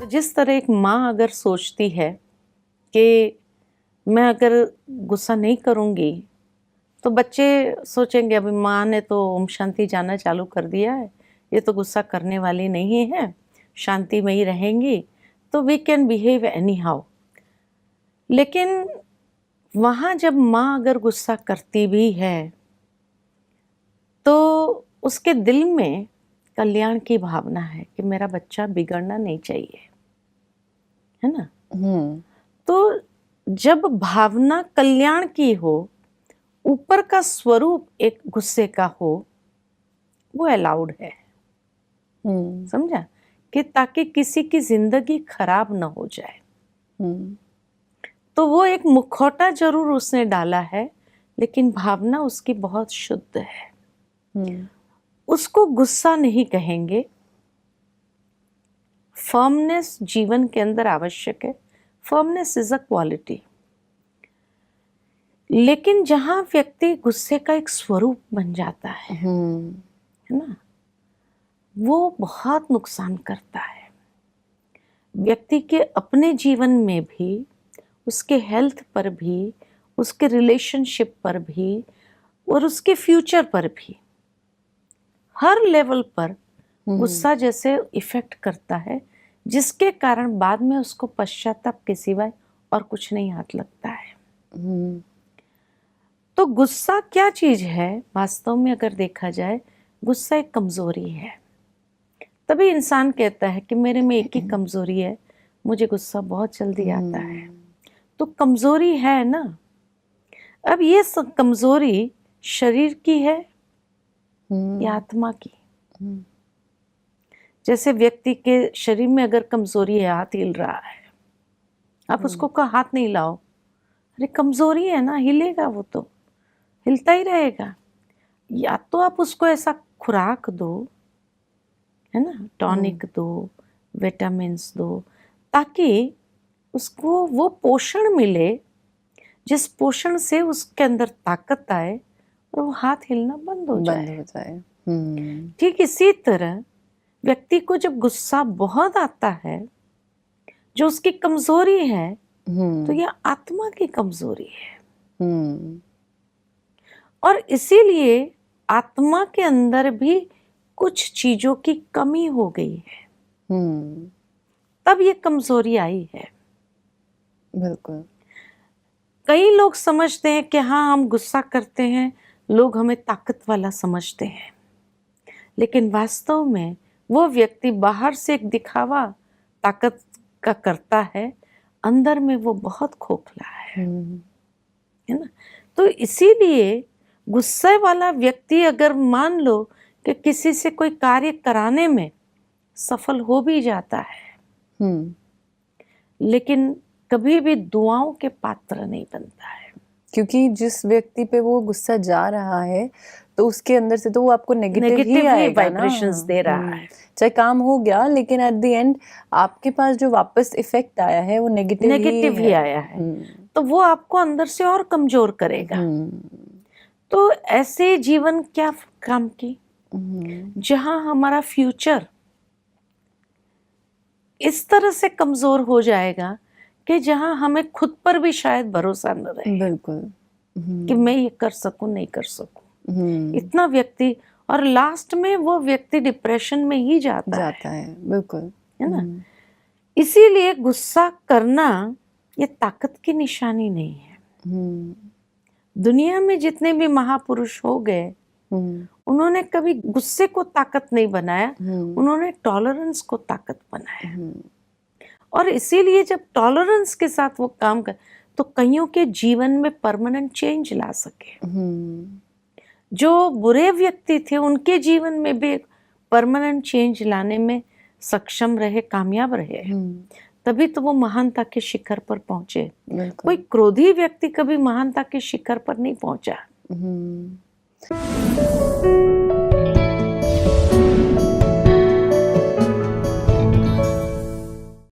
जिस तरह एक माँ अगर सोचती है कि मैं अगर गुस्सा नहीं करूँगी तो बच्चे सोचेंगे अभी माँ ने तो ओम शांति जाना चालू कर दिया है, ये तो गुस्सा करने वाली नहीं है, शांति में ही रहेंगी, तो we can behave anyhow. लेकिन वहाँ जब माँ अगर गुस्सा करती भी है तो उसके दिल में कल्याण की भावना है कि मेरा बच्चा बिगड़ना नहीं चाहिए, है ना। तो जब भावना कल्याण की हो, ऊपर का स्वरूप एक गुस्से का हो, वो अलाउड है। समझा कि ताकि किसी की जिंदगी खराब ना हो जाए। तो वो एक मुखौटा जरूर उसने डाला है, लेकिन भावना उसकी बहुत शुद्ध है। उसको गुस्सा नहीं कहेंगे। फर्मनेस जीवन के अंदर आवश्यक है। Firmness is a quality. लेकिन जहां व्यक्ति गुस्से का एक स्वरूप बन जाता है ना, वो बहुत नुकसान करता है व्यक्ति के अपने जीवन में भी, उसके हेल्थ पर भी, उसके रिलेशनशिप पर भी और उसके फ्यूचर पर भी। हर लेवल पर गुस्सा जैसे इफेक्ट करता है, जिसके कारण बाद में उसको पश्चाताप के सिवाय और कुछ नहीं हाथ लगता है। तो गुस्सा क्या चीज है वास्तव में अगर देखा जाए, गुस्सा एक कमजोरी है। तभी इंसान कहता है कि मेरे में एक ही कमजोरी है, मुझे गुस्सा बहुत जल्दी आता है। तो कमजोरी है ना। अब ये कमजोरी शरीर की है या आत्मा की। जैसे व्यक्ति के शरीर में अगर कमजोरी है, हाथ हिल रहा है, आप उसको कहा हाथ नहीं लाओ, अरे कमजोरी है ना, हिलेगा, वो तो हिलता ही रहेगा। या तो आप उसको ऐसा खुराक दो, है ना, टॉनिक दो, विटामिन्स दो, ताकि उसको वो पोषण मिले जिस पोषण से उसके अंदर ताकत आए और वो हाथ हिलना बंद हो जाए। ठीक इसी तरह व्यक्ति को जब गुस्सा बहुत आता है, जो उसकी कमजोरी है, तो यह आत्मा की कमजोरी है। और इसीलिए आत्मा के अंदर भी कुछ चीजों की कमी हो गई है, तब ये कमजोरी आई है। बिल्कुल। कई लोग समझते हैं कि हाँ हम गुस्सा करते हैं, लोग हमें ताकत वाला समझते हैं, लेकिन वास्तव में वो व्यक्ति बाहर से एक दिखावा ताकत का करता है, अंदर में वो बहुत खोखला है ना। तो इसीलिए गुस्से वाला व्यक्ति अगर मान लो कि किसी से कोई कार्य कराने में सफल हो भी जाता है, लेकिन कभी भी दुआओं के पात्र नहीं बनता है। क्योंकि जिस व्यक्ति पे वो गुस्सा जा रहा है तो उसके अंदर से तो वो आपको नेगेटिव ही आएगा वाइब्रेशंस दे रहा है। चाहे काम हो गया, लेकिन एट द एंड आपके पास जो वापस इफेक्ट आया है वो नेगेटिव ही आया है। तो वो आपको अंदर से और कमजोर करेगा। तो ऐसे जीवन क्या काम की, जहां हमारा फ्यूचर इस तरह से कमजोर हो जाएगा कि जहां हमें खुद पर भी शायद भरोसा न रहे। बिल्कुल। कि मैं ये कर सकूं नहीं कर सकूं। इतना व्यक्ति, और लास्ट में वो व्यक्ति डिप्रेशन में ही जाता है। बिल्कुल, है ना। इसीलिए गुस्सा करना ये ताकत की निशानी नहीं है। दुनिया में जितने भी महापुरुष हो गए, उन्होंने कभी गुस्से को ताकत नहीं बनाया, उन्होंने टॉलरेंस को ताकत बनाया। और इसीलिए जब टॉलरेंस के साथ वो काम कर, तो कईयों के जीवन में परमानेंट चेंज ला सके। जो बुरे व्यक्ति थे उनके जीवन में भी परमानेंट चेंज लाने में सक्षम रहे, कामयाब रहे। तभी तो वो महानता के शिखर पर पहुंचे। कोई क्रोधी व्यक्ति कभी महानता के शिखर पर नहीं पहुंचा।